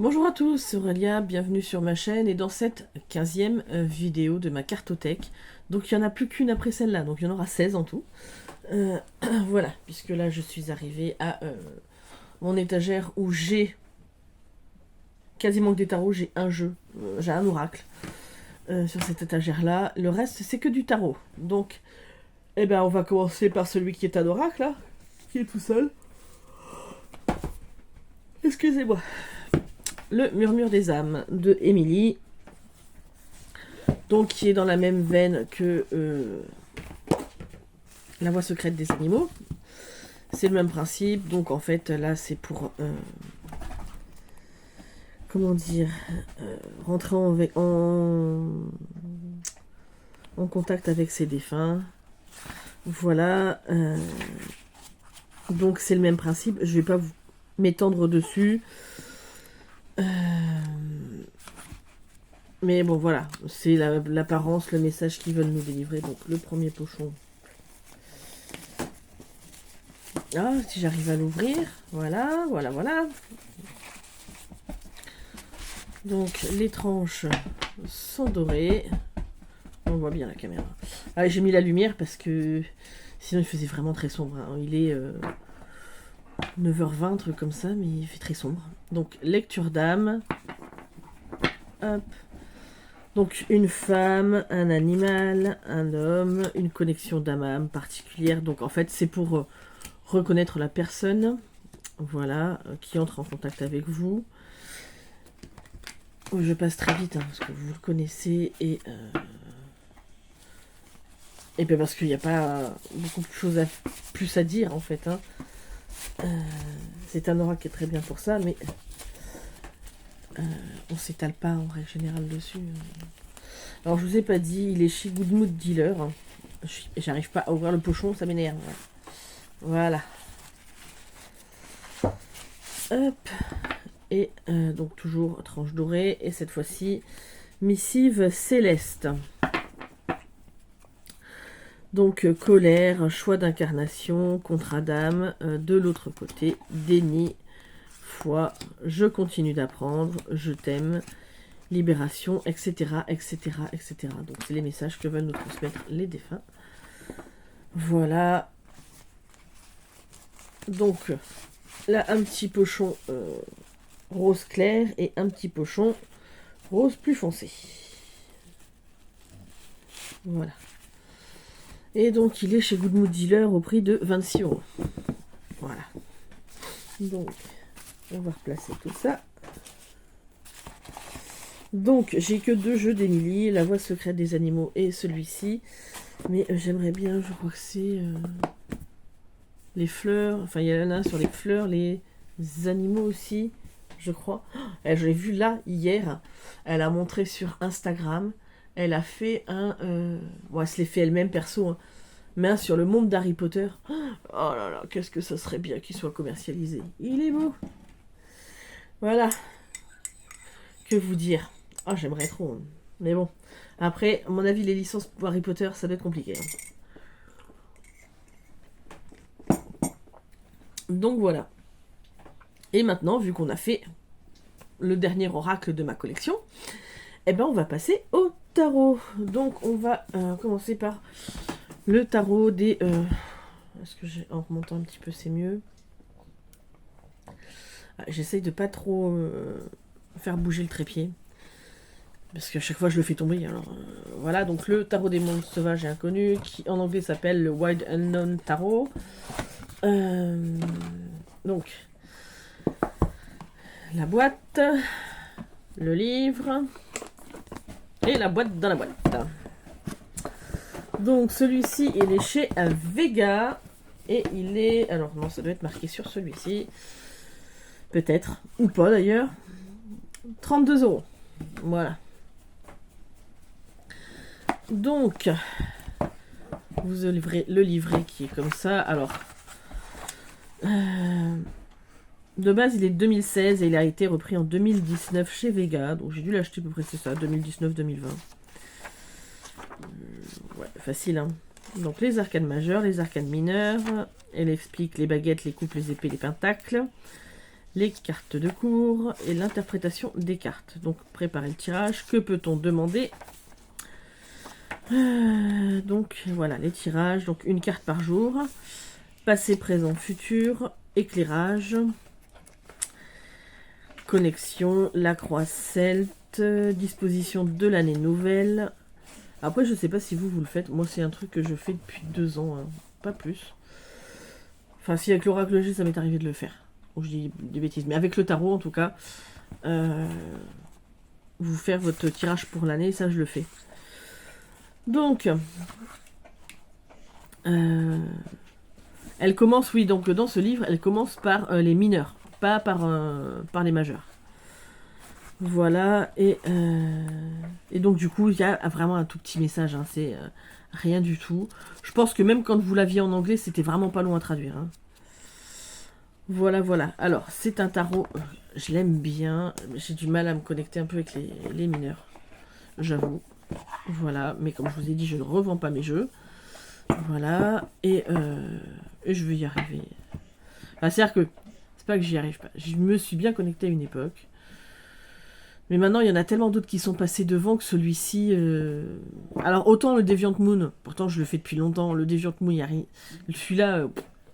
Bonjour à tous, c'est Aurélia, bienvenue sur ma chaîne et dans cette 15e vidéo de ma cartothèque. Donc il n'y en a plus qu'une après celle-là, donc il y en aura 16 en tout. Euh, voilà, puisque là je suis arrivée à mon étagère où j'ai quasiment que des tarots, j'ai un jeu, j'ai un oracle sur cette étagère-là. Le reste c'est que du tarot. Donc, eh ben, on va commencer par celui qui est un oracle, là, qui est tout seul. Excusez-moi. Le Murmure des âmes de Émilie. Donc qui est dans la même veine que La voix secrète des animaux. C'est le même principe. Donc en fait là c'est pour comment dire rentrer en contact avec ses défunts. Voilà. Donc c'est le même principe. Je vais pas vous m'étendre dessus. Mais bon voilà, c'est l'apparence, le message qu'ils veulent nous délivrer. Donc le premier pochon. Ah, si j'arrive à l'ouvrir. Voilà, voilà, voilà. Donc les tranches sont dorées. On voit bien la caméra. Ah, j'ai mis la lumière parce que sinon il faisait vraiment très sombre. Hein. Il est 9h20, truc comme ça, mais il fait très sombre. Donc lecture d'âme. Hop. Donc une femme, un animal, un homme, une connexion d'âme à âme particulière. Donc en fait c'est pour reconnaître la personne, voilà, qui entre en contact avec vous. Je passe très vite hein, parce que vous le connaissez et bien parce qu'il n'y a pas beaucoup de choses plus à dire en fait. Hein. C'est un aura qui est très bien pour ça, mais on s'étale pas en règle générale dessus. Alors je vous ai pas dit, il est chez Goodmood Dealer. J'arrive pas à ouvrir le pochon, ça m'énerve. Voilà. Hop. Et donc toujours tranche dorée. Et cette fois-ci, missive céleste. Donc colère, choix d'incarnation, contrat d'âme. De l'autre côté, déni, foi, je continue d'apprendre, je t'aime, libération, etc., etc., etc. Donc c'est les messages que veulent nous transmettre les défunts. Voilà. Donc là, un petit pochon rose clair et un petit pochon rose plus foncé. Voilà. Et donc il est chez Goodmood Dealer au prix de 26 €. Voilà. Donc on va replacer tout ça. Donc j'ai que 2 jeux d'Émilie, La voix secrète des animaux et celui-ci. Mais j'aimerais bien, je crois que c'est les fleurs. Enfin il y en a un sur les fleurs, les animaux aussi, je crois. Je l'ai vu là hier. Elle a montré sur Instagram. Elle a fait un... Bon, elle se l'est fait elle-même perso. Hein, mais un sur le monde d'Harry Potter. Oh là là, qu'est-ce que ça serait bien qu'il soit commercialisé. Il est beau. Voilà. Que vous dire. Ah, j'aimerais trop. Hein. Mais bon. Après, à mon avis, les licences pour Harry Potter, ça doit être compliqué. Hein. Donc voilà. Et maintenant, vu qu'on a fait le dernier oracle de ma collection, eh ben on va passer au tarot. Donc on va commencer par le tarot des... Est-ce que en remontant un petit peu c'est mieux. J'essaye de pas trop faire bouger le trépied. Parce qu'à chaque fois je le fais tomber. Alors voilà, donc le tarot des mondes sauvages et inconnus, qui en anglais s'appelle le Wild Unknown Tarot. Donc la boîte, le livre et la boîte dans la boîte. Donc celui-ci il est chez Vega et il est... Alors non, ça doit être marqué sur celui-ci. Peut-être, ou pas d'ailleurs. 32 €. Voilà. Donc, vous ouvrez le livret qui est comme ça. Alors, de base, il est 2016 et il a été repris en 2019 chez Vega. Donc, j'ai dû l'acheter à peu près, c'est ça, 2019-2020. Ouais, facile, hein. Donc, les arcanes majeures, les arcanes mineures. Elle explique les baguettes, les coupes, les épées, les pentacles. les cartes de cours et l'interprétation des cartes. Donc, préparer le tirage. Que peut-on demander? Donc, voilà, les tirages. Donc, une carte par jour. Passé, présent, futur. Éclairage. Connexion. La croix celte. Disposition de l'année nouvelle. Après, je sais pas si vous le faites. Moi, c'est un truc que je fais depuis 2 ans. Hein. Pas plus. Enfin, si avec l'oracle G, ça m'est arrivé de le faire. Ou je dis des bêtises. Mais avec le tarot, en tout cas, vous faire votre tirage pour l'année, ça, je le fais. Donc, elle commence, oui, donc dans ce livre, elle commence par les mineurs, pas par les majeurs. Voilà, et donc du coup, il y a vraiment un tout petit message, hein, c'est rien du tout. Je pense que même quand vous l'aviez en anglais, c'était vraiment pas long à traduire. Hein. Voilà, voilà. Alors, c'est un tarot, je l'aime bien, j'ai du mal à me connecter un peu avec les mineurs, j'avoue. Voilà, mais comme je vous ai dit, je ne revends pas mes jeux. Voilà, et je vais y arriver. Enfin, c'est-à-dire que, c'est pas que j'y arrive pas, je me suis bien connecté à une époque. Mais maintenant, il y en a tellement d'autres qui sont passés devant que celui-ci... Alors, autant le Deviant Moon, pourtant je le fais depuis longtemps, le Deviant Moon, il y a rien. Celui-là,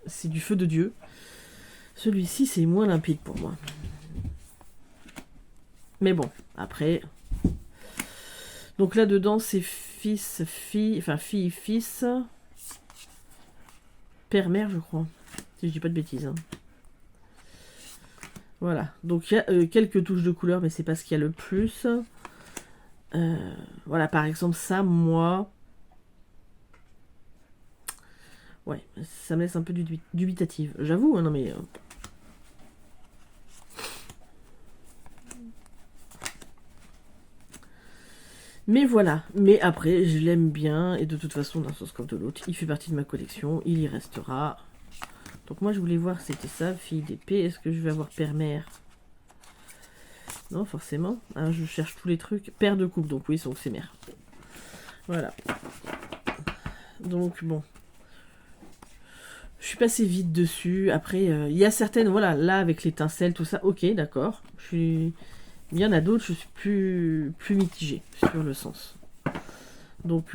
c'est du feu de Dieu. Celui-ci, c'est moins limpide pour moi. Mais bon, après... Donc là-dedans, c'est fils, fille, enfin fille, fils, père, mère, je crois. Si je dis pas de bêtises. Hein. Voilà. Donc il y a quelques touches de couleur, mais c'est pas ce qu'il y a le plus. Voilà, par exemple, ça, moi... Ouais, ça me laisse un peu dubitative. J'avoue, hein, non mais... Mais voilà, mais après, je l'aime bien, et de toute façon, d'un sens comme de l'autre, il fait partie de ma collection, il y restera. Donc moi, je voulais voir, c'était ça, fille d'épée, est-ce que je vais avoir père-mère? Non, forcément, hein, je cherche tous les trucs. Père de coupe, donc oui, donc c'est mère. Voilà. Donc, bon. Je suis passée vite dessus, après, il y a certaines, voilà, là, avec l'étincelle, tout ça, ok, d'accord, il y en a d'autres, je suis plus mitigée sur le sens. Donc,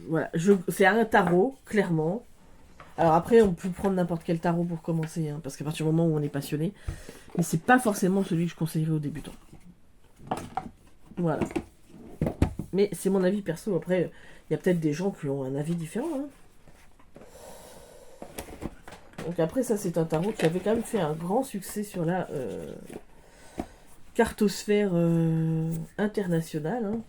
voilà. C'est un tarot, clairement. Alors après, on peut prendre n'importe quel tarot pour commencer, hein, parce qu'à partir du moment où on est passionné. Mais c'est pas forcément celui que je conseillerais aux débutants. Voilà. Mais c'est mon avis perso. Après, il y a peut-être des gens qui ont un avis différent. Hein. Donc après, ça, c'est un tarot qui avait quand même fait un grand succès sur la... cartosphère internationale. Hein.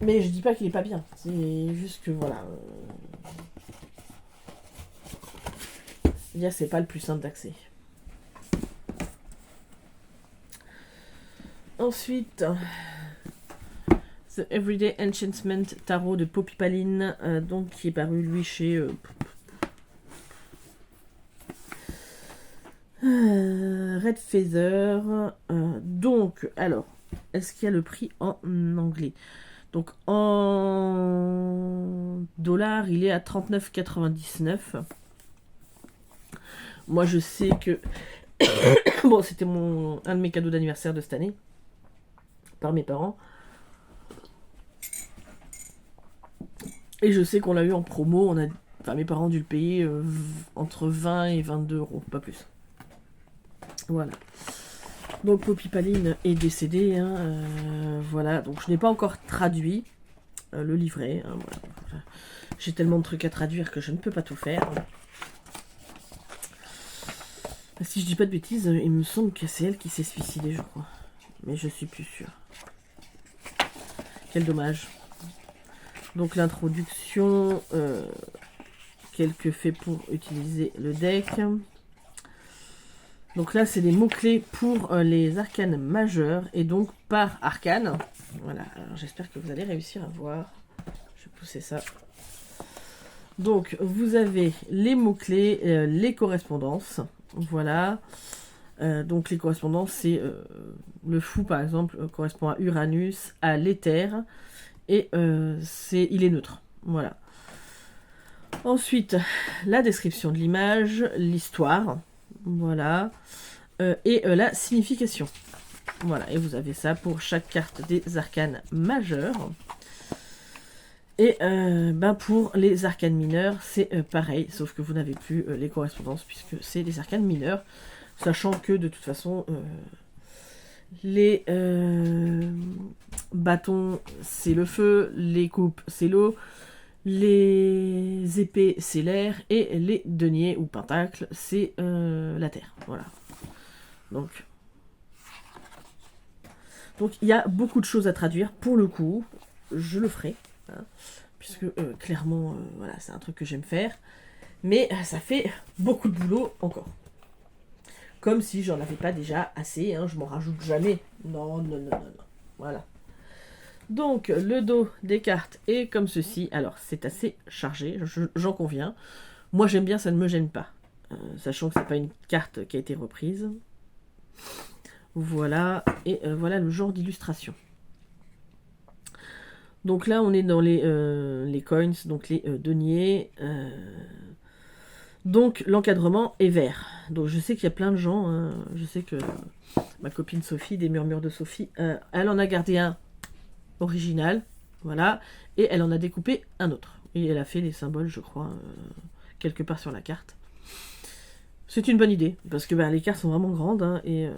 Mais je dis pas qu'il est pas bien. C'est juste que voilà. C'est pas le plus simple d'accès. Ensuite, The Everyday Enchantment Tarot de Poppy Paline, donc qui est paru lui chez Red Feather. Donc, alors, est-ce qu'il y a le prix en anglais? Donc, en dollars, il est à 39,99. Moi, je sais que... bon, c'était un de mes cadeaux d'anniversaire de cette année. Par mes parents. Et je sais qu'on l'a eu en promo. Enfin, mes parents ont dû le payer entre 20 et 22 euros, pas plus. Voilà. Donc Poppy Paline est décédée. Hein, voilà. Donc je n'ai pas encore traduit le livret. Hein, voilà. J'ai tellement de trucs à traduire que je ne peux pas tout faire. Si je dis pas de bêtises, il me semble que c'est elle qui s'est suicidée, je crois. Mais je suis plus sûre. Quel dommage. Donc l'introduction, quelques faits pour utiliser le deck. Donc là, c'est des mots-clés pour les arcanes majeures et donc par arcane. Voilà, alors j'espère que vous allez réussir à voir. Je vais pousser ça. Donc, vous avez les mots-clés, les correspondances. Voilà. Donc les correspondances, c'est le fou, par exemple, correspond à Uranus, à l'éther, et il est neutre. Voilà. Ensuite, la description de l'image, l'histoire, voilà, et la signification. Voilà, et vous avez ça pour chaque carte des arcanes majeurs. Et pour les arcanes mineurs, c'est pareil, sauf que vous n'avez plus les correspondances, puisque c'est des arcanes mineurs, sachant que de toute façon, les bâtons, c'est le feu, les coupes, c'est l'eau, les épées, c'est l'air, et les deniers ou pentacles, c'est la terre. Voilà. Donc, il y a beaucoup de choses à traduire. Pour le coup, je le ferai. Hein, puisque clairement, voilà, c'est un truc que j'aime faire. Mais ça fait beaucoup de boulot encore. Comme si j'en avais pas déjà assez. Hein, je m'en rajoute jamais. Non, non, non, non, non. Voilà. Donc, le dos des cartes est comme ceci. Alors, c'est assez chargé, j'en conviens. Moi, j'aime bien, ça ne me gêne pas. Sachant que c'est pas une carte qui a été reprise. Voilà. Et voilà le genre d'illustration. Donc là, on est dans les coins, donc les deniers. Donc, l'encadrement est vert. Donc, je sais qu'il y a plein de gens. Hein, je sais que ma copine Sophie, des Murmures de Sophie, elle en a gardé un original. Voilà. Et elle en a découpé un autre. Et elle a fait les symboles, je crois, quelque part sur la carte. C'est une bonne idée. Parce que les cartes sont vraiment grandes. Hein, et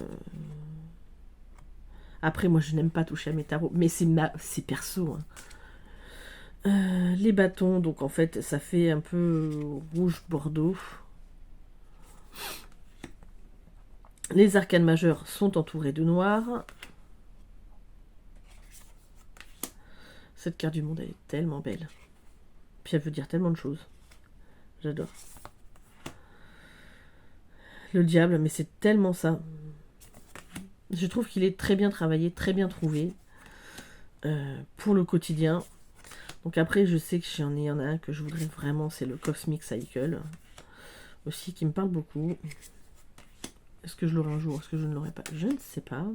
après, moi, je n'aime pas toucher à mes tarots. Mais c'est perso. Hein. Les bâtons, donc en fait, ça fait un peu rouge-bordeaux. Les arcanes majeures sont entourées de noir. Cette carte du monde, elle est tellement belle. Puis elle veut dire tellement de choses. J'adore. Le diable, mais c'est tellement ça. Je trouve qu'il est très bien travaillé, très bien trouvé. Pour le quotidien. Donc après, je sais que il y en a un que je voudrais vraiment, c'est le Cosmic Cycle. Aussi, qui me parle beaucoup. Est-ce que je l'aurai un jour? Est-ce que je ne l'aurai pas? Je ne sais pas.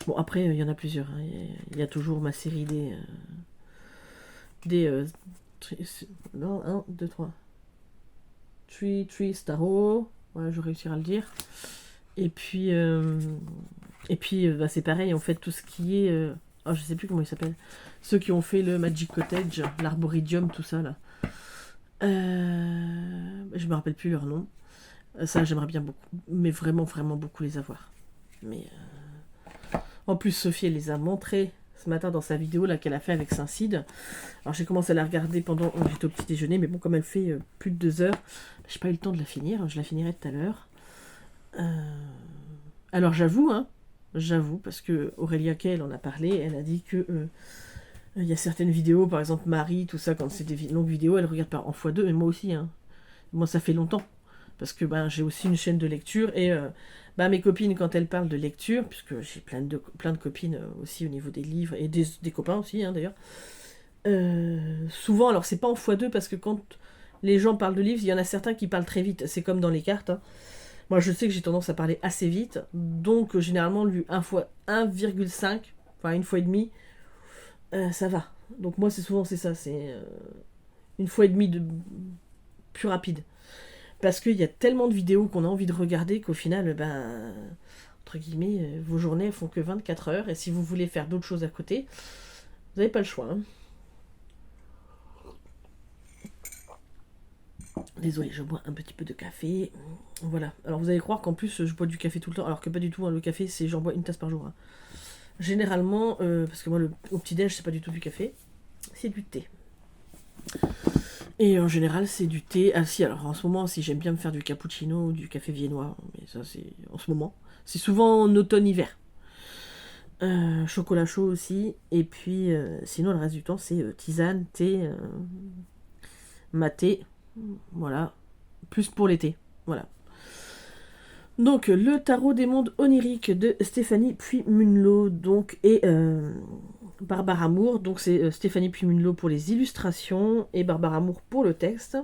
Bon, après, il y en a plusieurs. Hein. Il y a toujours ma série non, 1, 2, 3. Three Tarot. Voilà, je réussirai à le dire. Et puis, c'est pareil, en fait, tout ce qui est... je sais plus comment il s'appelle. Ceux qui ont fait le Magic Cottage, l'Arboridium, tout ça, là. Je me rappelle plus leur nom. Ça, j'aimerais bien beaucoup. Mais vraiment, vraiment beaucoup les avoir. Mais... En plus, Sophie, elle les a montrés ce matin dans sa vidéo là qu'elle a fait avec Saint-Cide. Alors, j'ai commencé à la regarder pendant que j'étais au petit déjeuner. Mais bon, comme elle fait plus de 2 heures, j'ai pas eu le temps de la finir. Je la finirai tout à l'heure. Alors, j'avoue, parce que Aurélia Kay, elle en a parlé. Elle a dit que... il y a certaines vidéos, par exemple Marie, tout ça, quand c'est des longues vidéos, elle regarde par en x2, mais moi aussi. Hein. Moi, ça fait longtemps. Parce que j'ai aussi une chaîne de lecture. Et mes copines, quand elles parlent de lecture, puisque j'ai plein de copines aussi au niveau des livres, et des copains aussi, hein, d'ailleurs. Souvent, alors c'est pas en x2, parce que quand les gens parlent de livres, il y en a certains qui parlent très vite. C'est comme dans les cartes. Hein. Moi, je sais que j'ai tendance à parler assez vite. Donc, généralement, lu 1,5, enfin 1 fois et demi, ça va. Donc moi, c'est ça, c'est une fois et demie de plus rapide. Parce qu'il y a tellement de vidéos qu'on a envie de regarder qu'au final, entre guillemets, vos journées font que 24 heures. Et si vous voulez faire d'autres choses à côté, vous n'avez pas le choix. Hein. Désolée, je bois un petit peu de café. Voilà. Alors vous allez croire qu'en plus, je bois du café tout le temps. Alors que pas du tout. Hein. Le café, j'en bois 1 tasse par jour. Hein. Généralement, parce que moi, au petit-déj, c'est pas du tout du café. C'est du thé. Et en général, c'est du thé. Ah si, alors en ce moment, si j'aime bien me faire du cappuccino ou du café viennois, mais ça, c'est en ce moment. C'est souvent en automne-hiver. Chocolat chaud aussi. Et puis, sinon, le reste du temps, c'est tisane, thé, maté. Voilà. Plus pour l'été. Voilà. Donc, le tarot des mondes oniriques de Stéphanie Puy-Munlo, donc, et Barbara Amour. Donc, c'est Stéphanie Puy-Munlo pour les illustrations et Barbara Amour pour le texte.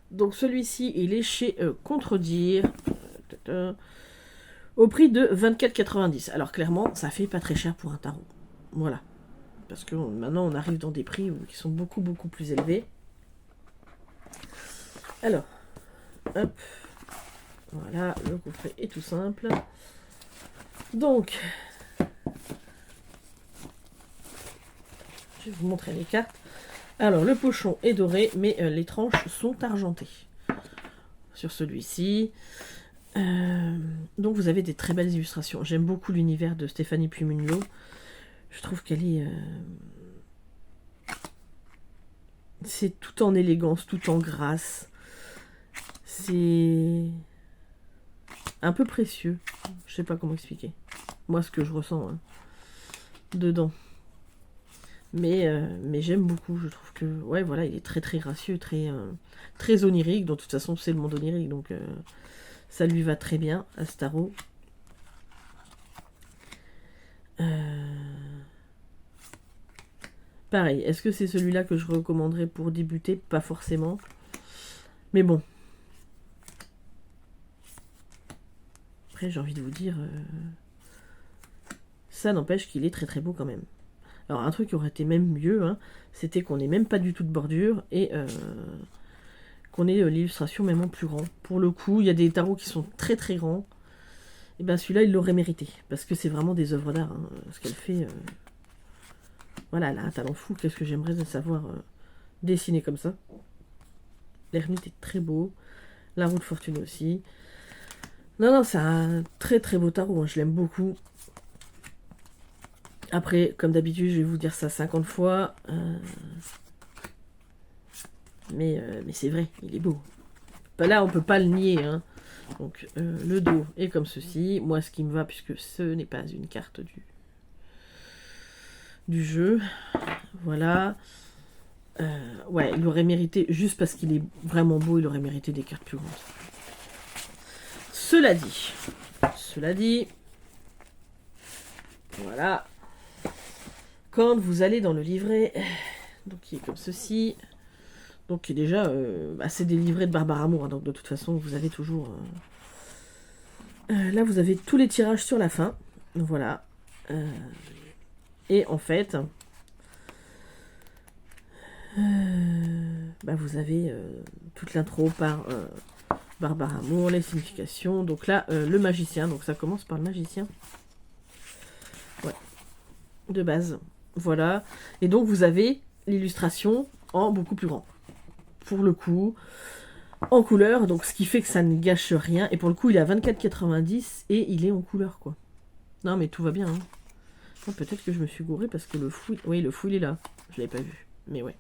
Donc, celui-ci, il est chez Contredire, au prix de 24,90. Alors, clairement, ça fait pas très cher pour un tarot. Voilà. Parce que maintenant, on arrive dans des prix qui sont beaucoup, beaucoup plus élevés. Alors, hop, voilà, le coffret est tout simple. Donc, je vais vous montrer les cartes. Alors, le pochon est doré, mais les tranches sont argentées. Sur celui-ci. Donc, vous avez des très belles illustrations. J'aime beaucoup l'univers de Stéphanie Puymunlo. Je trouve qu'elle est... c'est tout en élégance, tout en grâce. C'est un peu précieux. Je sais pas comment expliquer. Moi, ce que je ressens dedans. Mais j'aime beaucoup. Je trouve que, ouais, voilà, il est très très gracieux, très onirique. De toute façon, c'est le monde onirique, donc ça lui va très bien à ce tarot. Pareil, est-ce que c'est celui-là que je recommanderais pour débuter? Pas forcément. Mais bon. Après, j'ai envie de vous dire... ça n'empêche qu'il est très très beau quand même. Alors, un truc qui aurait été même mieux, hein, c'était qu'on n'ait même pas du tout de bordure et qu'on ait l'illustration même en plus grand. Pour le coup, il y a des tarots qui sont très très grands. Et bien celui-là, il l'aurait mérité. Parce que c'est vraiment des œuvres d'art. Hein, ce qu'elle fait... Voilà, elle a un talent fou. Qu'est-ce que j'aimerais de savoir dessiner comme ça. L'ermite est très beau. La roue de fortune aussi. Non, non, c'est un très très beau tarot. Hein, je l'aime beaucoup. Après, comme d'habitude, je vais vous dire ça 50 fois. Mais c'est vrai, il est beau. Là, on peut pas le nier. Hein. Donc, le dos est comme ceci. Moi, ce qui me va, puisque ce n'est pas une carte du jeu. Voilà. Ouais, il aurait mérité, juste parce qu'il est vraiment beau, il aurait mérité des cartes plus grandes. Cela dit, voilà. Quand vous allez dans le livret, donc il est comme ceci. Donc qui est déjà, c'est des livrets de Barbare Amour, hein, donc de toute façon vous avez toujours... là vous avez tous les tirages sur la fin, voilà. Et en fait, vous avez toute l'intro par Barbare Amour, les significations. Donc là, le magicien, donc ça commence par le magicien. Ouais, de base. Voilà. Et donc vous avez l'illustration en beaucoup plus grand. Pour le coup, en couleur, donc ce qui fait que ça ne gâche rien. Et pour le coup, il est à 24,90 et il est en couleur, quoi. Non, mais tout va bien. Hein. Peut-être que je me suis gourée parce que le fou, oui, le fou, il est là. Je l'avais pas vu, mais ouais.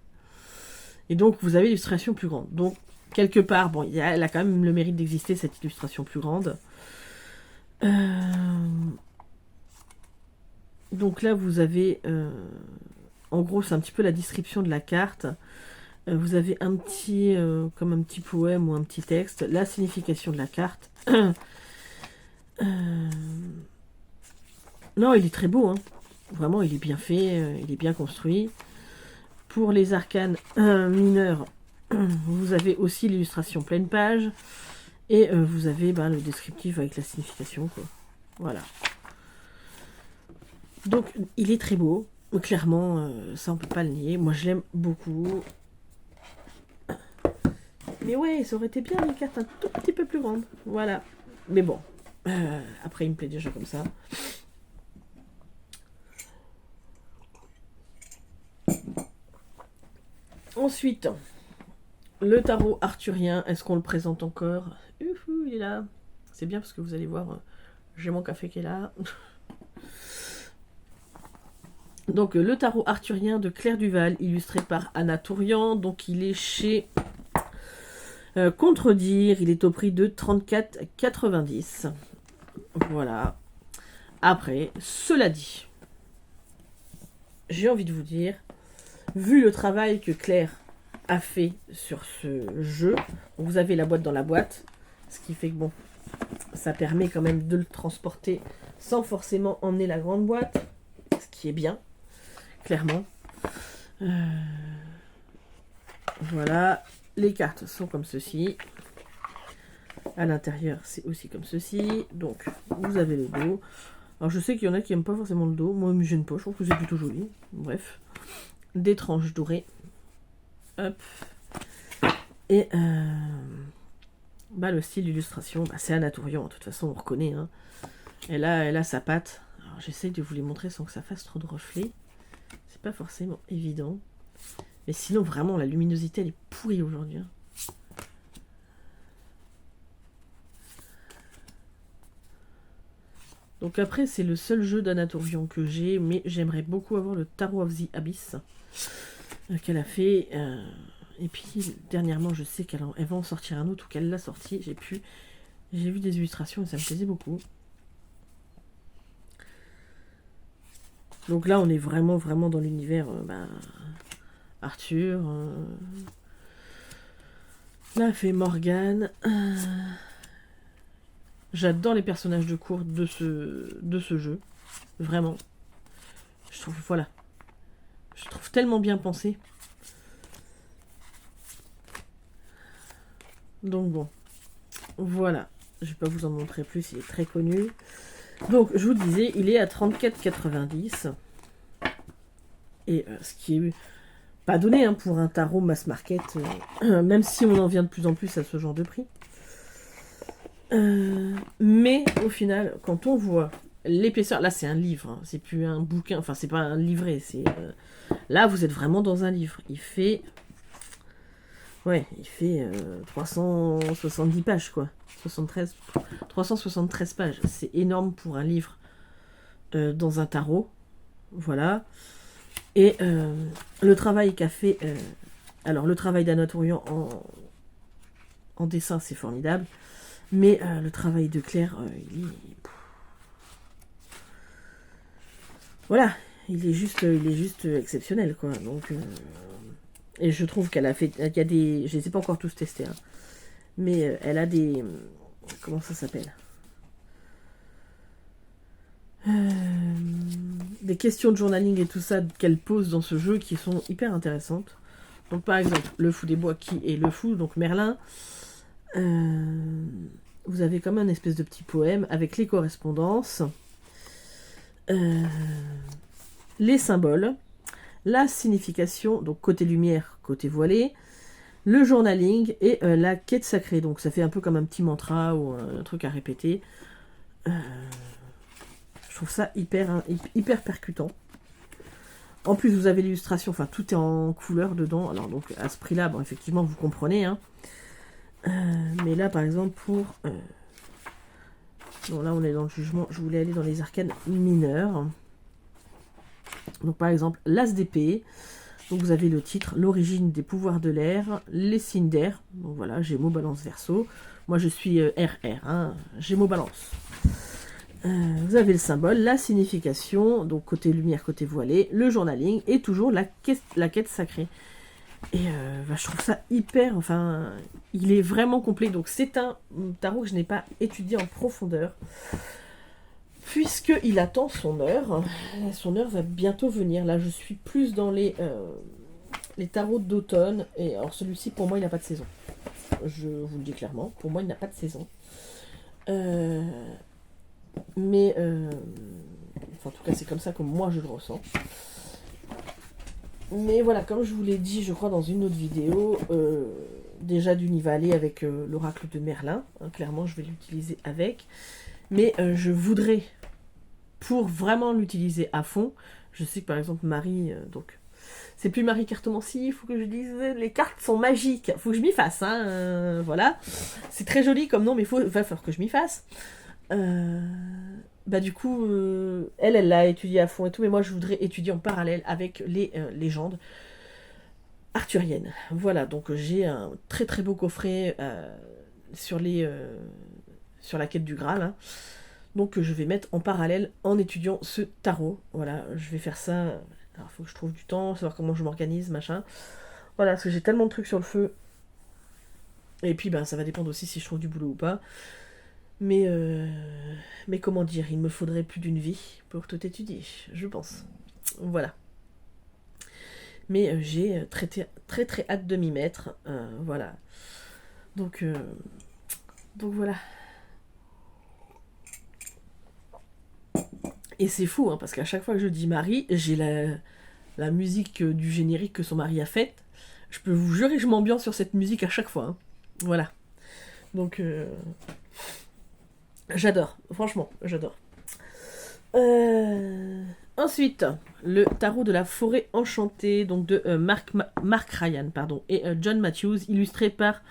Et donc, vous avez l'illustration plus grande. Donc, quelque part, bon, elle a quand même le mérite d'exister, cette illustration plus grande. Donc là, vous avez... en gros, c'est un petit peu la description de la carte. Vous avez un petit, comme un petit poème ou un petit texte, la signification de la carte. Non, il est très beau, hein. Vraiment, il est bien fait, il est bien construit. Pour les arcanes mineurs, vous avez aussi l'illustration pleine page. Et vous avez le descriptif avec la signification, quoi. Voilà. Donc, il est très beau. Clairement, ça, on peut pas le nier. Moi, je l'aime beaucoup. Mais ouais, ça aurait été bien les cartes un tout petit peu plus grandes. Voilà. Mais bon. Après, il me plaît déjà comme ça. Ensuite, le tarot arthurien. Est-ce qu'on le présente encore? Il est là. C'est bien parce que vous allez voir, j'ai mon café qui est là. Donc, le tarot arthurien de Claire Duval, illustré par Anna Tourian. Donc, il est chez... Contredire, il est au prix de 34,90. Voilà. Après, cela dit, j'ai envie de vous dire, vu le travail que Claire a fait sur ce jeu, vous avez la boîte dans la boîte, ce qui fait que bon, ça permet quand même de le transporter sans forcément emmener la grande boîte, ce qui est bien, clairement. Voilà. Les cartes sont comme ceci. À l'intérieur, c'est aussi comme ceci. Donc, vous avez le dos. Alors, je sais qu'il y en a qui n'aiment pas forcément le dos. Moi, je n'aime pas. Je trouve que c'est plutôt joli. Bref. Des tranches dorées. Hop. Et le style d'illustration, c'est Anatolian, de toute façon on reconnaît. Hein. Elle a sa patte. Alors j'essaye de vous les montrer sans que ça fasse trop de reflets. C'est pas forcément évident. Mais sinon vraiment la luminosité elle est pourrie aujourd'hui. Hein. Donc après c'est le seul jeu d'Anatolian que j'ai, mais j'aimerais beaucoup avoir le Tarot of the Abyss qu'elle a fait. Et puis dernièrement je sais qu'elle va en sortir un autre ou qu'elle l'a sorti. J'ai vu des illustrations et ça me plaisait beaucoup. Donc là on est vraiment dans l'univers Arthur. Là fait Morgane. J'adore les personnages de cour de ce jeu. Vraiment. Je trouve tellement bien pensé. Donc bon. Voilà. Je vais pas vous en montrer plus, il est très connu. Donc je vous disais, il est à 34,90. Et ce qui est pas donné pour un tarot mass market, même si on en vient de plus en plus à ce genre de prix. Mais au final, quand on voit l'épaisseur, là c'est un livre, hein, c'est plus un bouquin, enfin c'est pas un livret, c'est là vous êtes vraiment dans un livre. Il fait 370 pages quoi, 373 pages. C'est énorme pour un livre dans un tarot, voilà. Et le travail qu'a fait, alors le travail d'Anatolian en dessin c'est formidable. Mais le travail de Claire, voilà, il est juste exceptionnel, quoi. Donc, et je trouve qu'elle a fait, il y a des, je les ai pas encore tous testés, hein, mais elle a des, comment ça s'appelle, des questions de journaling et tout ça qu'elle pose dans ce jeu qui sont hyper intéressantes. Donc par exemple, le fou des bois qui est le fou, donc Merlin. Vous avez comme un espèce de petit poème avec les correspondances, les symboles, la signification, donc côté lumière, côté voilé, le journaling et la quête sacrée. Donc ça fait un peu comme un petit mantra ou un truc à répéter. Je trouve ça hyper percutant. En plus, vous avez l'illustration, enfin tout est en couleur dedans. Alors donc à ce prix-là, bon effectivement vous comprenez. Hein. Mais là, par exemple, pour... bon, là, on est dans le jugement. Je voulais aller dans les arcanes mineurs. Donc, par exemple, l'As d'épée. Donc, vous avez le titre, l'origine des pouvoirs de l'air, les signes d'air. Donc, voilà, Gémeaux, Balance, Verseau. Moi, je suis RR, hein, Gémeaux, Balance. Vous avez le symbole, la signification, donc côté lumière, côté voilé, le journaling, et toujours la quête sacrée. Et je trouve ça hyper, enfin, il est vraiment complet. Donc c'est un tarot que je n'ai pas étudié en profondeur, puisqu'il attend son heure. Son heure va bientôt venir. Là, je suis plus dans les tarots d'automne. Et alors celui-ci, pour moi, il n'a pas de saison. Je vous le dis clairement, pour moi, il n'a pas de saison. Mais, enfin, en tout cas, c'est comme ça que moi, je le ressens. Mais voilà, comme je vous l'ai dit, je crois, dans une autre vidéo, déjà d'une, il va aller avec l'oracle de Merlin. Hein, clairement, je vais l'utiliser avec. Mais je voudrais, pour vraiment l'utiliser à fond, je sais que par exemple Marie, donc, c'est plus Marie Cartomancie, il faut que je dise, les cartes sont magiques, il faut que je m'y fasse, hein, voilà. C'est très joli comme nom, mais il va falloir que je m'y fasse. Du coup, elle l'a étudié à fond et tout, mais moi je voudrais étudier en parallèle avec les légendes arthuriennes. Voilà, donc j'ai un très très beau coffret sur la quête du Graal, hein, donc je vais mettre en parallèle en étudiant ce tarot. Voilà, je vais faire ça. Alors il faut que je trouve du temps, savoir comment je m'organise, machin. Voilà, parce que j'ai tellement de trucs sur le feu. Et puis ça va dépendre aussi si je trouve du boulot ou pas. Mais comment dire, il me faudrait plus d'une vie pour tout étudier, je pense. Voilà. Mais j'ai très très hâte de m'y mettre. Voilà. Donc voilà. Et c'est fou, hein, parce qu'à chaque fois que je dis Marie, j'ai la musique du générique que son mari a faite. Je peux vous jurer que je m'ambiance sur cette musique à chaque fois. Hein. Voilà. Donc, j'adore. Franchement, j'adore. Ensuite, le tarot de la forêt enchantée, donc de Mark Ryan, pardon, et John Matthews, illustré par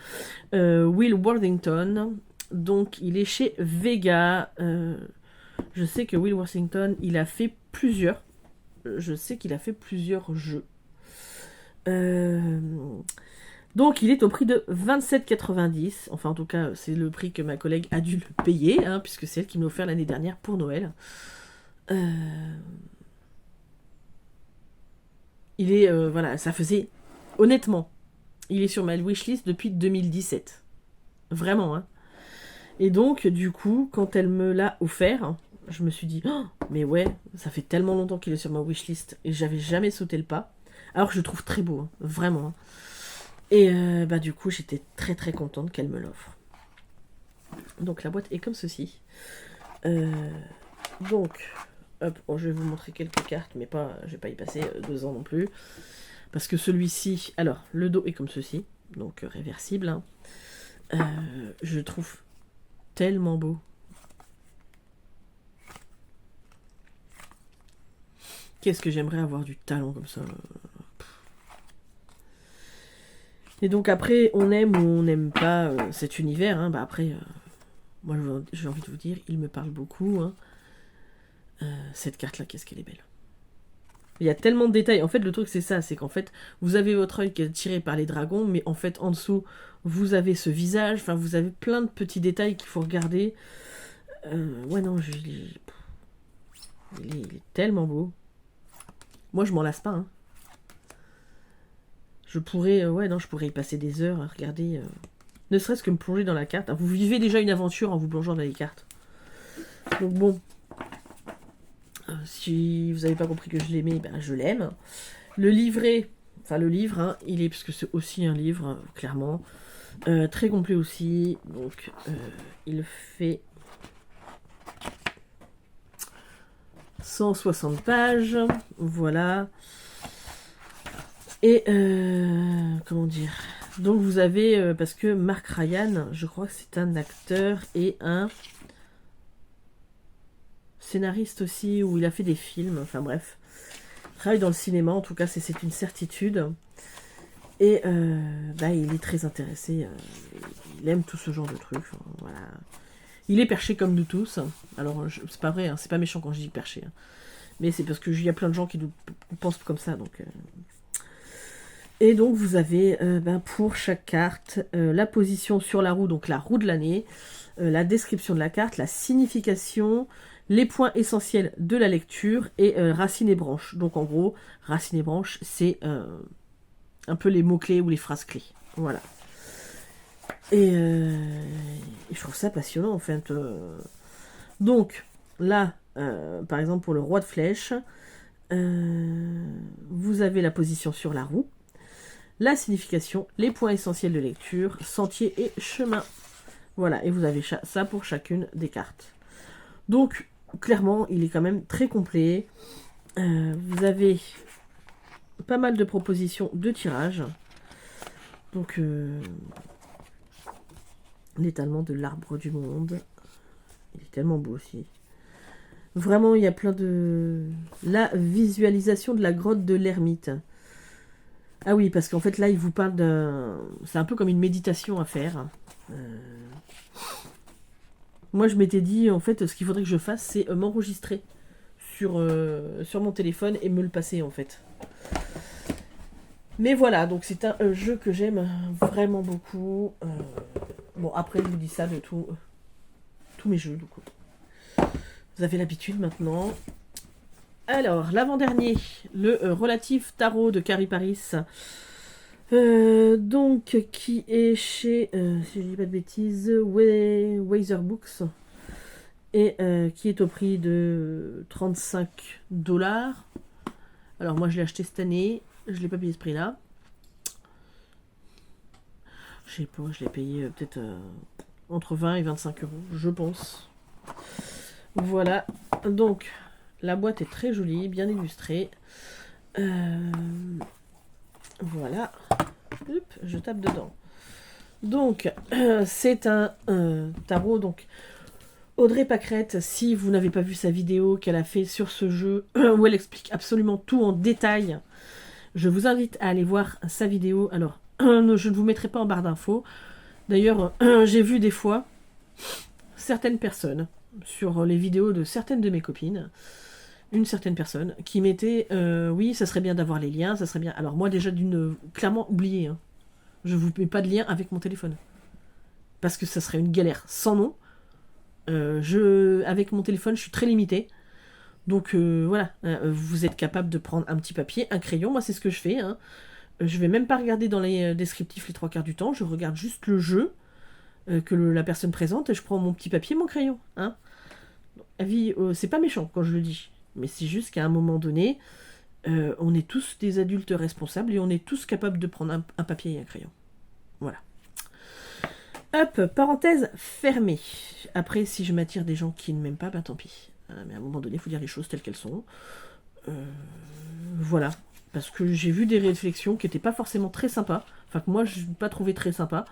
Will Worthington. Donc, il est chez Vega. Je sais que Will Worthington, il a fait plusieurs. Je sais qu'il a fait plusieurs jeux. Donc, il est au prix de 27,90. Enfin, en tout cas, c'est le prix que ma collègue a dû le payer, hein, puisque c'est elle qui me l'a offert l'année dernière pour Noël. Il est, voilà, ça faisait, honnêtement, il est sur ma wishlist depuis 2017. Vraiment, hein. Et donc, du coup, quand elle me l'a offert, je me suis dit, oh, mais ouais, ça fait tellement longtemps qu'il est sur ma wishlist et j'avais jamais sauté le pas. Alors que je le trouve très beau, hein, vraiment. Hein. Et bah du coup, j'étais très très contente qu'elle me l'offre. Donc la boîte est comme ceci. Donc, hop, je vais vous montrer quelques cartes, mais pas, je vais pas y passer 2 ans non plus. Parce que celui-ci, alors, le dos est comme ceci, donc réversible. Hein. Je le trouve tellement beau. Qu'est-ce que j'aimerais avoir du talent comme ça. Et donc après, on aime ou on n'aime pas cet univers. Hein. Bah après, moi j'ai envie de vous dire, il me parle beaucoup. Hein. Cette carte-là, qu'est-ce qu'elle est belle. Il y a tellement de détails. En fait, le truc, c'est ça. C'est qu'en fait, vous avez votre œil qui est tiré par les dragons, mais en fait, en dessous, vous avez ce visage. Enfin, vous avez plein de petits détails qu'il faut regarder. Ouais, non, il est tellement beau. Moi, je m'en lasse pas. Hein. Je pourrais y passer des heures à regarder. Ne serait-ce que me plonger dans la carte. Vous vivez déjà une aventure en vous plongeant dans les cartes. Donc bon. Si vous n'avez pas compris que je l'aimais, ben je l'aime. Le livret, enfin le livre, hein, il est, parce que c'est aussi un livre, hein, clairement. Très complet aussi. Donc il fait 160 pages. Voilà. Et comment dire. Donc vous avez, parce que Mark Ryan, je crois que c'est un acteur et un scénariste aussi, où il a fait des films, enfin bref. Il travaille dans le cinéma, en tout cas c'est une certitude. Et bah, il est très intéressé, il aime tout ce genre de trucs, enfin, voilà. Il est perché comme nous tous, alors c'est pas vrai, hein, c'est pas méchant quand je dis perché, hein. Mais c'est parce qu'il y a plein de gens qui nous pensent comme ça, donc... Et donc vous avez pour chaque carte la position sur la roue, donc la roue de l'année, la description de la carte, la signification, les points essentiels de la lecture et racines et branches. Donc en gros, racines et branches, c'est un peu les mots-clés ou les phrases clés. Voilà. Et je trouve ça passionnant en fait. Donc là, par exemple pour le roi de flèche, vous avez la position sur la roue, la signification, les points essentiels de lecture, sentier et chemin. Voilà, et vous avez ça pour chacune des cartes. Donc, clairement, il est quand même très complet. Vous avez pas mal de propositions de tirage. Donc, l'étalement de l'arbre du monde. Il est tellement beau aussi. Vraiment, il y a plein de... La visualisation de la grotte de l'ermite. Ah oui, parce qu'en fait, là, il vous parle d'un... C'est un peu comme une méditation à faire. Moi, je m'étais dit, en fait, ce qu'il faudrait que je fasse, c'est m'enregistrer sur mon téléphone et me le passer, en fait. Mais voilà, donc c'est un jeu que j'aime vraiment beaucoup. Bon, après, je vous dis ça de tous mes jeux, du coup. Vous avez l'habitude maintenant. Alors, l'avant-dernier, le relatif tarot de Carrie Paris. Donc, qui est chez, si je dis pas de bêtises, Weather Books. Et qui est au prix de 35$. Alors, moi, je l'ai acheté cette année. Je l'ai pas payé ce prix-là. Je sais pas, je l'ai payé peut-être entre 20 et 25€, je pense. Voilà. Donc, la boîte est très jolie, bien illustrée. Voilà. Hop, je tape dedans. Donc, c'est un tarot. Donc, Audrey Pâquerette, si vous n'avez pas vu sa vidéo qu'elle a fait sur ce jeu, où elle explique absolument tout en détail, je vous invite à aller voir sa vidéo. Alors, je ne vous mettrai pas en barre d'infos. D'ailleurs, j'ai vu des fois certaines personnes, sur les vidéos de certaines de mes copines, une certaine personne, qui mettait oui, ça serait bien d'avoir les liens, ça serait bien. Alors moi, déjà, clairement, oubliez, hein. Je vous mets pas de lien avec mon téléphone. Parce que ça serait une galère sans nom. Avec mon téléphone, je suis très limitée. Donc voilà, vous êtes capable de prendre un petit papier, un crayon, moi c'est ce que je fais. Hein. Je vais même pas regarder dans les descriptifs les 3 quarts du temps, je regarde juste le jeu que la personne présente et je prends mon petit papier, mon crayon. Hein. C'est pas méchant quand je le dis, mais c'est juste qu'à un moment donné, on est tous des adultes responsables et on est tous capables de prendre un papier et un crayon. Voilà. Hop, parenthèse fermée. Après, si je m'attire des gens qui ne m'aiment pas, ben tant pis. Mais à un moment donné, il faut dire les choses telles qu'elles sont. Voilà. Parce que j'ai vu des réflexions qui n'étaient pas forcément très sympas. Enfin, que moi, je n'ai pas trouvé très sympa.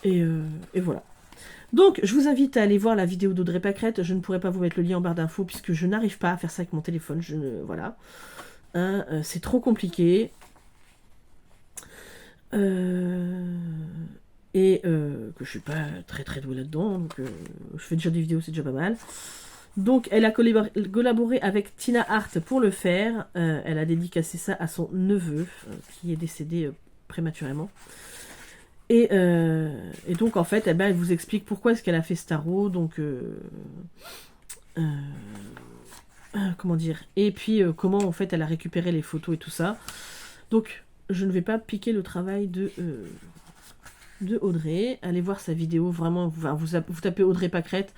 Et voilà. Donc, je vous invite à aller voir la vidéo d'Audrey Pâquerette. Je ne pourrai pas vous mettre le lien en barre d'infos puisque je n'arrive pas à faire ça avec mon téléphone. Voilà. Hein, c'est trop compliqué. Et que je suis pas très très douée là-dedans. Donc, je fais déjà des vidéos, c'est déjà pas mal. Donc, elle a collaboré avec Tina Hart pour le faire. Elle a dédicacé ça à son neveu, qui est décédé prématurément. Et donc, en fait, elle vous explique pourquoi est-ce qu'elle a fait ce tarot. Donc, comment dire. Et puis, comment, en fait, elle a récupéré les photos et tout ça. Donc, je ne vais pas piquer le travail de Audrey. Allez voir sa vidéo, vraiment, vous tapez Audrey Pâquerette.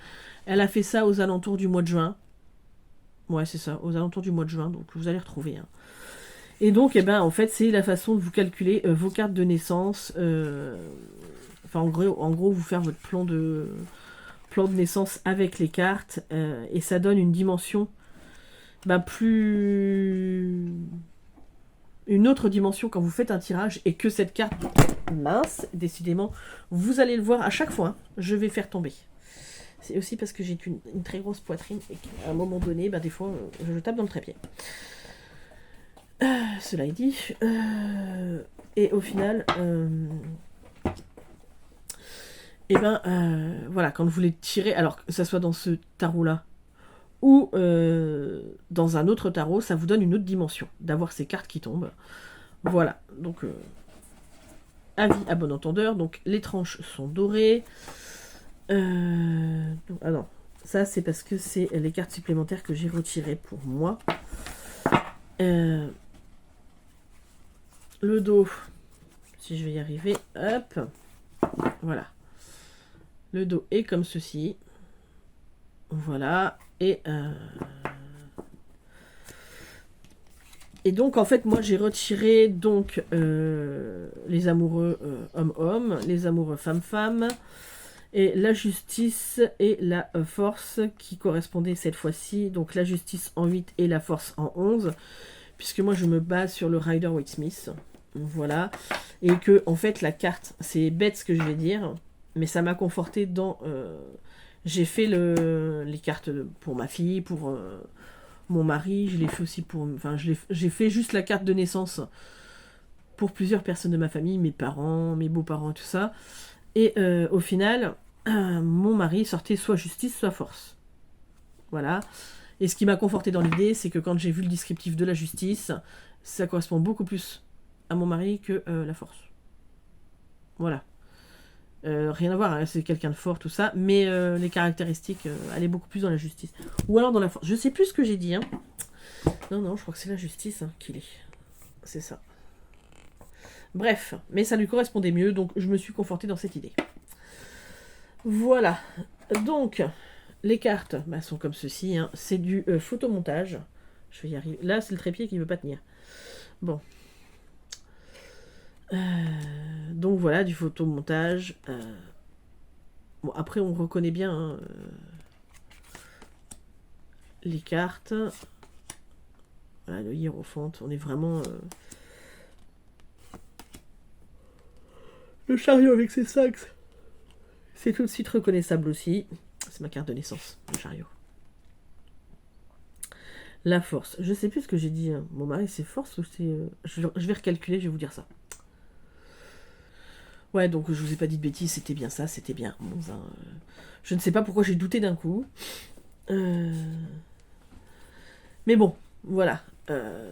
Elle a fait ça aux alentours du mois de juin. Ouais, c'est ça, aux alentours du mois de juin, donc vous allez retrouver. Hein. Et donc, en fait, c'est la façon de vous calculer vos cartes de naissance. Enfin, en gros, vous faire votre plan de naissance avec les cartes. Et ça donne une dimension une autre dimension quand vous faites un tirage et que cette carte mince, décidément, vous allez le voir à chaque fois. Hein, je vais faire tomber. C'est aussi parce que j'ai une très grosse poitrine et qu'à un moment donné, des fois, je tape dans le trépied. Cela est dit. Et au final, voilà, quand vous les tirez, alors que ça soit dans ce tarot-là ou dans un autre tarot, ça vous donne une autre dimension d'avoir ces cartes qui tombent. Voilà, donc avis à bon entendeur. Donc les tranches sont dorées. Ah non, ça c'est parce que c'est les cartes supplémentaires que j'ai retirées pour moi. Le dos, si je vais y arriver, hop, voilà. Le dos est comme ceci. Voilà, et donc en fait moi j'ai retiré donc les amoureux homme-homme, les amoureux femme-femme, et la justice et la force qui correspondaient cette fois-ci, donc la justice en 8 et la force en 11, puisque moi je me base sur le Rider-Waite-Smith, voilà, et que en fait la carte, c'est bête ce que je vais dire, mais ça m'a conforté dans... j'ai fait les cartes pour ma fille, pour mon mari, je l'ai fait aussi pour... Enfin, j'ai fait juste la carte de naissance pour plusieurs personnes de ma famille, mes parents, mes beaux-parents, tout ça. Et au final, mon mari sortait soit justice, soit force. Voilà. Et ce qui m'a conforté dans l'idée, c'est que quand j'ai vu le descriptif de la justice, ça correspond beaucoup plus à mon mari que la force. Voilà. Rien à voir, hein, c'est quelqu'un de fort, tout ça, mais les caractéristiques, elle est beaucoup plus dans la justice. Ou alors dans la force. Je sais plus ce que j'ai dit. Hein. Non, je crois que c'est la justice qu'il est. C'est ça. Bref, mais ça lui correspondait mieux, donc je me suis confortée dans cette idée. Voilà. Donc, les cartes sont comme ceci. Hein. C'est du photomontage. Je vais y arriver. Là, c'est le trépied qui ne veut pas tenir. Bon. Donc voilà, du photomontage. Bon, après, on reconnaît bien hein, les cartes. Voilà, le hiérophante. On est vraiment... Le chariot avec ses cinq. C'est tout de suite reconnaissable aussi. C'est ma carte de naissance, le chariot. La force. Je sais plus ce que j'ai dit. Mon mari, c'est force ou c'est... je vais recalculer, je vais vous dire ça. Ouais, donc je vous ai pas dit de bêtises, c'était bien ça, c'était bien 11. Hein. Je ne sais pas pourquoi j'ai douté d'un coup. Mais bon, voilà.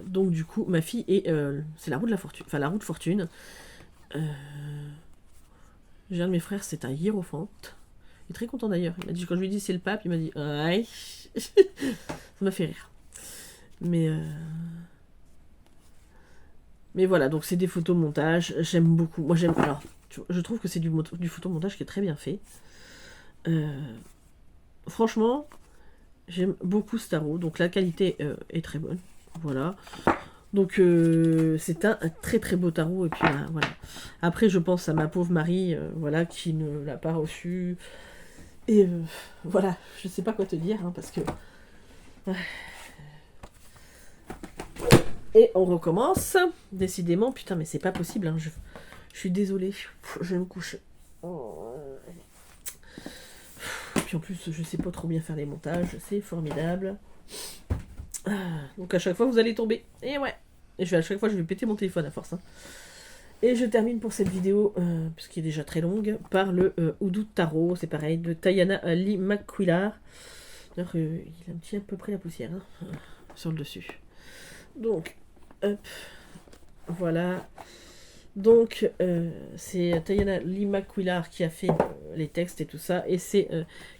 Donc du coup, ma fille est... c'est la roue de la fortune. Enfin, la roue de fortune. J'ai un de mes frères, c'est un hiérophante. Il est très content d'ailleurs. Il m'a dit, quand je lui ai dit c'est le pape, il m'a dit ouais. Ça m'a fait rire. Mais voilà, donc c'est des photomontages. J'aime beaucoup. Moi j'aime. Alors, je trouve que c'est du photomontage qui est très bien fait. Franchement, j'aime beaucoup ce tarot. Donc la qualité est très bonne. Voilà. Donc c'est un très très beau tarot. Et puis voilà. Après, je pense à ma pauvre Marie, voilà, qui ne l'a pas reçu. Et voilà, je sais pas quoi te dire, hein, parce que... Et on recommence. Décidément, putain, mais c'est pas possible. Hein, je suis désolée. Je vais me coucher. Puis en plus, je sais pas trop bien faire les montages. C'est formidable. Donc à chaque fois, vous allez tomber. Et ouais. Et à chaque fois, je vais péter mon téléphone à force. Hein. Et je termine pour cette vidéo, puisqu'il est déjà très longue, par le Hoodoo Tarot. C'est pareil, de Diana Lee McQuillar. Alors, il a un petit à peu près la poussière hein, sur le dessus. Donc, hop, voilà. Donc, c'est Diana Lee McQuillar qui a fait les textes et tout ça. Et c'est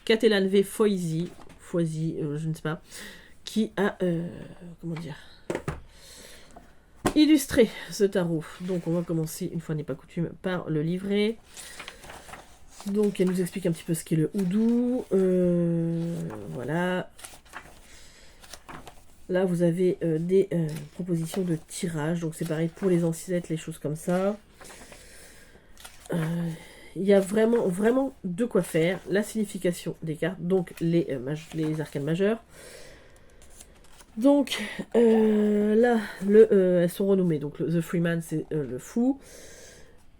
Catalan V. Foisy, je ne sais pas, qui a, comment dire, illustré ce tarot. Donc, on va commencer, une fois n'est pas coutume, par le livret. Donc, elle nous explique un petit peu ce qu'est le houdou. Voilà. Là, vous avez des propositions de tirage. Donc, c'est pareil pour les ancêtres, les choses comme ça. Il y a vraiment, vraiment de quoi faire. La signification des cartes. Donc, les arcanes majeures. Donc, là, elles sont renommées. Donc, The Freeman, c'est le fou.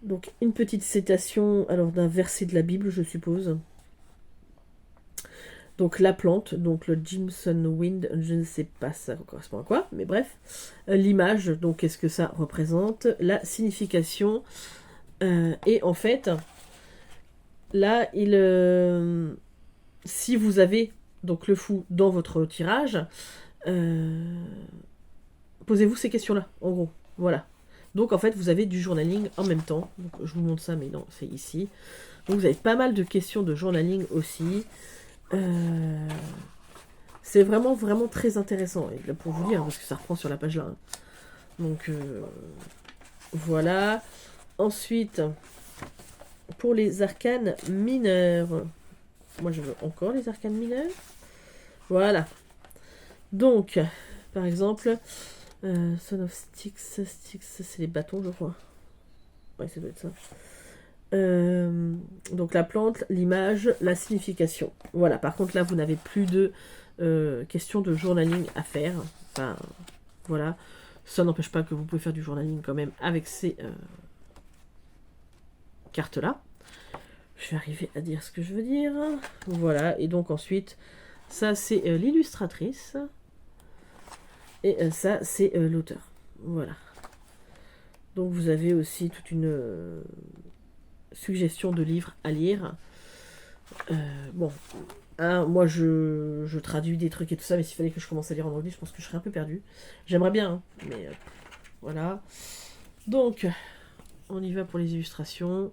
Donc, une petite citation, alors d'un verset de la Bible, je suppose. Donc, la plante, donc le Jimson Wind, je ne sais pas ça correspond à quoi, mais bref. L'image, donc qu'est-ce que ça représente. La signification. Et en fait, là, si vous avez donc le fou dans votre tirage, posez-vous ces questions-là, en gros. Voilà. Donc en fait, vous avez du journaling en même temps. Donc, je vous montre ça, mais non, c'est ici. Donc vous avez pas mal de questions de journaling aussi. C'est vraiment, vraiment très intéressant. Et là, pour vous lire, parce que ça reprend sur la page là. Hein. Donc voilà. Ensuite, pour les arcanes mineurs. Moi, je veux encore les arcanes mineurs. Voilà. Donc, par exemple... Son of Sticks, c'est les bâtons, je crois. Ouais, ça doit être ça. Donc la plante, l'image, la signification. Voilà, par contre là, vous n'avez plus de questions de journaling à faire. Enfin, voilà. Ça n'empêche pas que vous pouvez faire du journaling quand même avec ces cartes-là. Je vais arriver à dire ce que je veux dire. Voilà, et donc ensuite, ça c'est l'illustratrice. Et ça, c'est l'auteur. Voilà. Donc vous avez aussi toute une suggestion de livres à lire. Bon, hein, moi je traduis des trucs et tout ça, mais s'il fallait que je commence à lire en anglais, je pense que je serais un peu perdu. J'aimerais bien, hein, mais voilà. Donc, on y va pour les illustrations.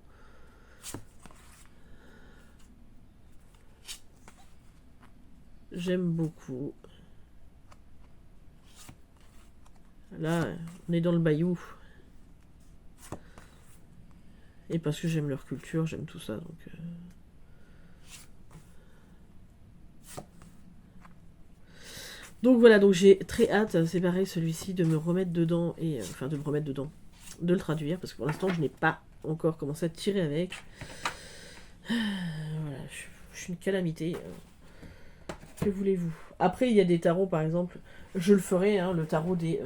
J'aime beaucoup. Là, on est dans le bayou. Et parce que j'aime leur culture, j'aime tout ça. Donc voilà, donc j'ai très hâte, c'est pareil celui-ci, de me remettre dedans, et enfin de me remettre dedans, de le traduire, parce que pour l'instant je n'ai pas encore commencé à tirer avec. Voilà, je suis une calamité. Que voulez-vous? Après, il y a des tarots, par exemple, je le ferai, hein, le tarot des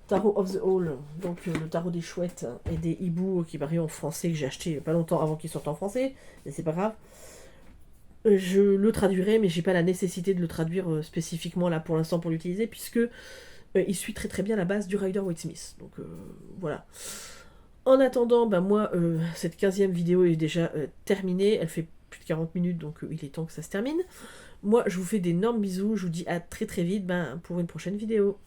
Tarot of the Hall, donc le tarot des chouettes et des hiboux qui paraît en français, que j'ai acheté il n'y a pas longtemps avant qu'il sorte en français, mais c'est pas grave. Je le traduirai, mais j'ai pas la nécessité de le traduire spécifiquement là pour l'instant pour l'utiliser, puisque il suit très très bien la base du Rider-Waite-Smith. Donc voilà. En attendant, bah moi, cette 15e vidéo est déjà terminée. Elle fait plus de 40 minutes, donc il est temps que ça se termine. Moi, je vous fais d'énormes bisous. Je vous dis à très très vite pour une prochaine vidéo.